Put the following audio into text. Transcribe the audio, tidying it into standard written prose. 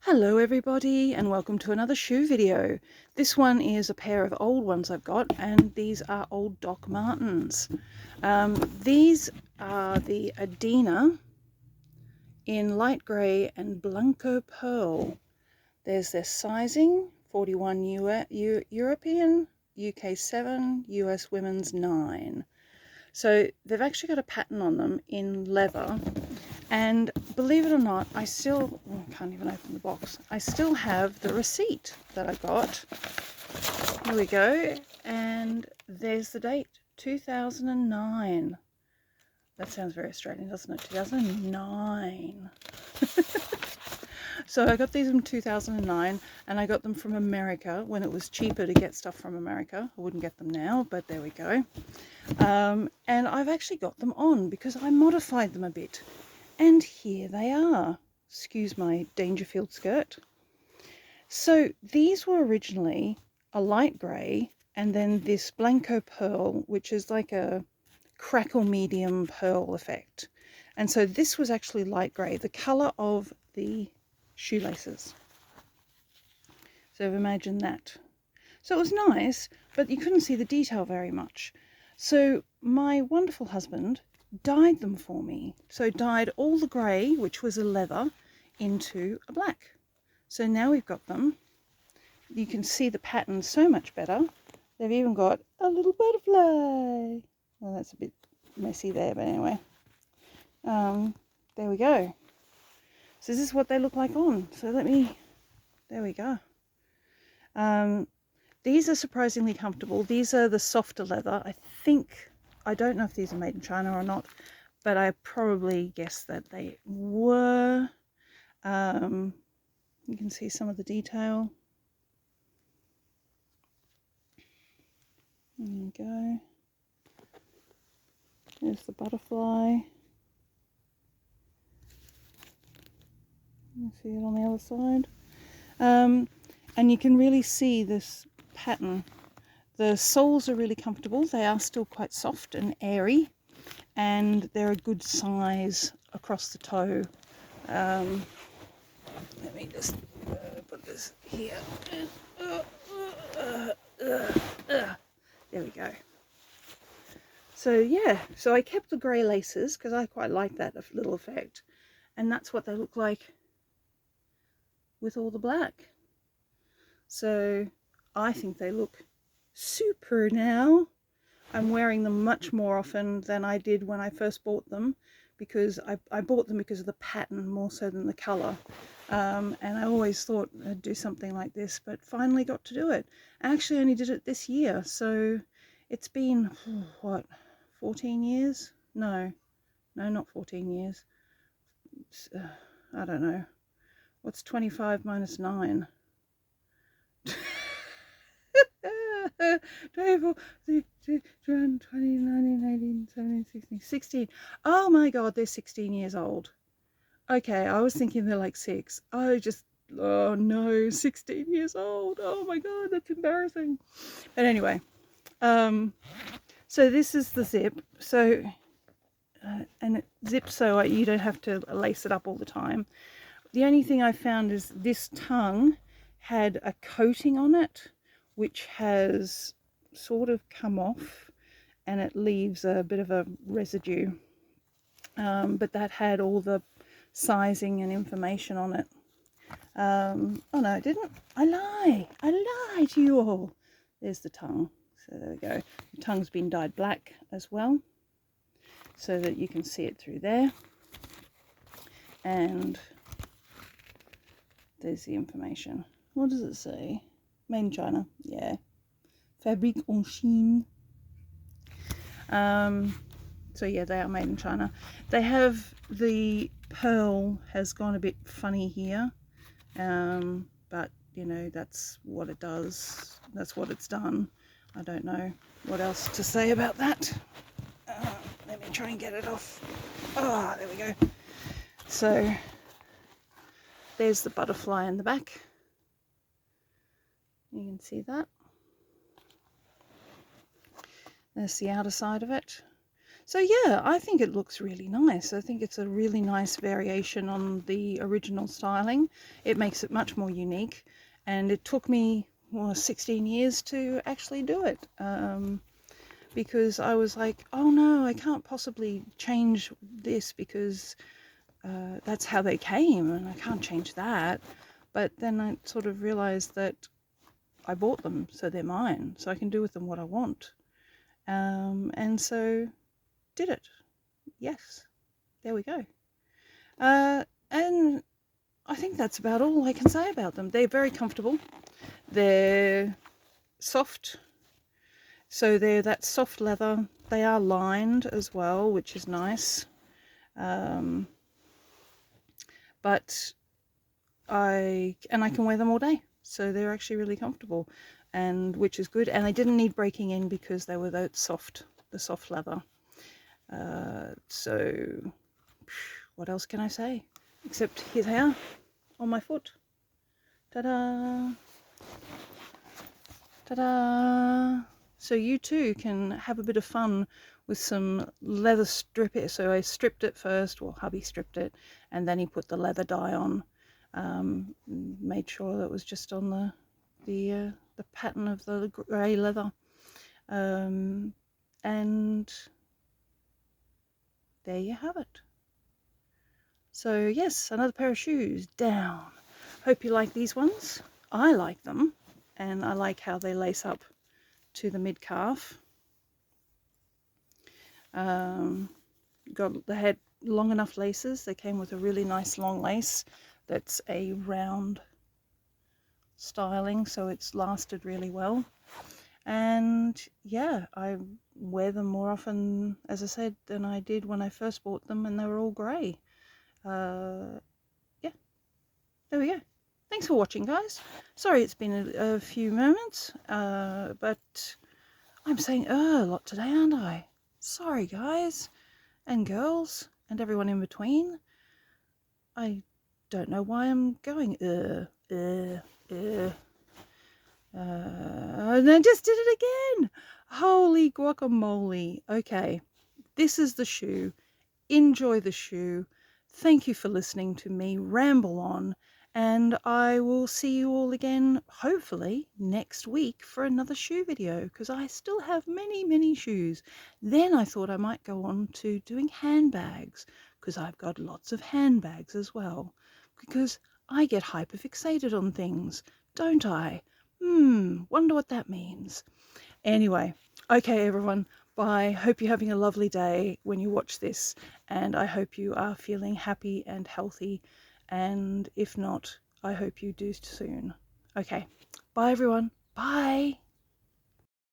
Hello everybody and welcome to another shoe video. This one is a pair of old ones I've got, and these are old Doc Martens. These are the Adina in light grey and Blanco Pearl. There's their sizing, 41 European, UK 7, US women's 9. So they've actually got a pattern on them in leather. And believe it or not, I can't even open the box. I still have the receipt that I got. Here we go. And there's the date, 2009. That sounds very Australian, doesn't it? 2009. So I got these in 2009, and I got them from America when it was cheaper to get stuff from America. I wouldn't get them now, but there we go. And I've actually got them on because I modified them a bit. And here they are. Excuse my Dangerfield skirt. So these were originally a light grey and then this Blanco Pearl, which is like a crackle medium pearl effect. And so this was actually light grey, the colour of the shoelaces. So imagine that. So it was nice, but you couldn't see the detail very much. So my wonderful husband dyed them for me. So dyed all the grey, which was a leather, into a black. So now we've got them. You can see the pattern so much better. They've even got a little butterfly. Well, that's a bit messy there, but anyway. There we go. So this is what they look like on. So there we go. These are surprisingly comfortable. These are the softer leather. I don't know if these are made in China or not, but I probably guess that they were. You can see some of the detail. There you go. There's the butterfly. You see it on the other side. And you can really see this pattern. The soles are really comfortable. They are still quite soft and airy, and they're a good size across the toe. Let me just put this here. There we go. So yeah, so I kept the grey laces because I quite like that little effect, and that's what they look like with all the black. So I think they look super now. I'm wearing them much more often than I did when I first bought them, because I bought them because of the pattern more so than the colour. And I always thought I'd do something like this, but finally got to do it. I actually only did it this year, so it's been, what, 14 years? No, not 14 years. I don't know. What's 25 minus 9? 24, 20, 19, 18, 17, 16, 16. Oh my god, they're 16 years old. Okay, I was thinking they're like 6. Oh no, 16 years old. Oh my god, that's embarrassing. But anyway, so this is the zip. So, and it zips so you don't have to lace it up all the time. The only thing I found is this tongue had a coating on it, which has sort of come off, and it leaves a bit of a residue. But that had all the sizing and information on it. Oh no, it didn't. I lie to you all. There's the tongue. So there we go. The tongue's been dyed black as well, so that you can see it through there. And there's the information. What does it say? Made in China. Yeah. Fabrique en Chine. So yeah, they are made in China. They have, the pearl has gone a bit funny here. But you know, that's what it does. That's what it's done. I don't know what else to say about that. Let me try and get it off. Ah, there we go. So there's the butterfly in the back. You can see that. There's the outer side of it. So yeah, I think it looks really nice. I think it's a really nice variation on the original styling. It makes it much more unique, and it took me 16 years to actually do it, because I was like, oh no, I can't possibly change this because that's how they came, and I can't change that. But then I sort of realized that I bought them, so they're mine, so I can do with them what I want. And so did it. Yes, there we go. And I think that's about all I can say about them. They're very comfortable. They're soft, so they're that soft leather. They are lined as well, which is nice. Um, but I can wear them all day, so they're actually really comfortable, and which is good. And I didn't need breaking in because they were the soft leather. So what else can I say? Except here they are on my foot. Ta-da! Ta-da! So you too can have a bit of fun with some leather stripping. So I stripped it first, well, hubby stripped it, and then he put the leather dye on. Made sure that it was just on the pattern of the grey leather. And there you have it. So yes, another pair of shoes down. Hope you like these ones. I like them, and I like how they lace up to the mid-calf. They had long enough laces. They came with a really nice long lace that's a round styling, so it's lasted really well. And yeah, I wear them more often, as I said, than I did when I first bought them, and they were all grey. Yeah, there we go. Thanks for watching, guys. Sorry it's been a few moments, but I'm saying a lot today, aren't I? Sorry, guys and girls and everyone in between. I don't know why I'm going and I just did it again. Holy guacamole. Okay, this is the shoe. Enjoy the shoe. Thank you for listening to me ramble on, and I will see you all again, hopefully, next week for another shoe video, because I still have many shoes. Then I thought I might go on to doing handbags, because I've got lots of handbags as well, because I get hyperfixated on things, don't I? Wonder what that means. Anyway, okay, everyone. Bye. Hope you're having a lovely day when you watch this, and I hope you are feeling happy and healthy. And if not, I hope you do soon. Okay. Bye, everyone. Bye.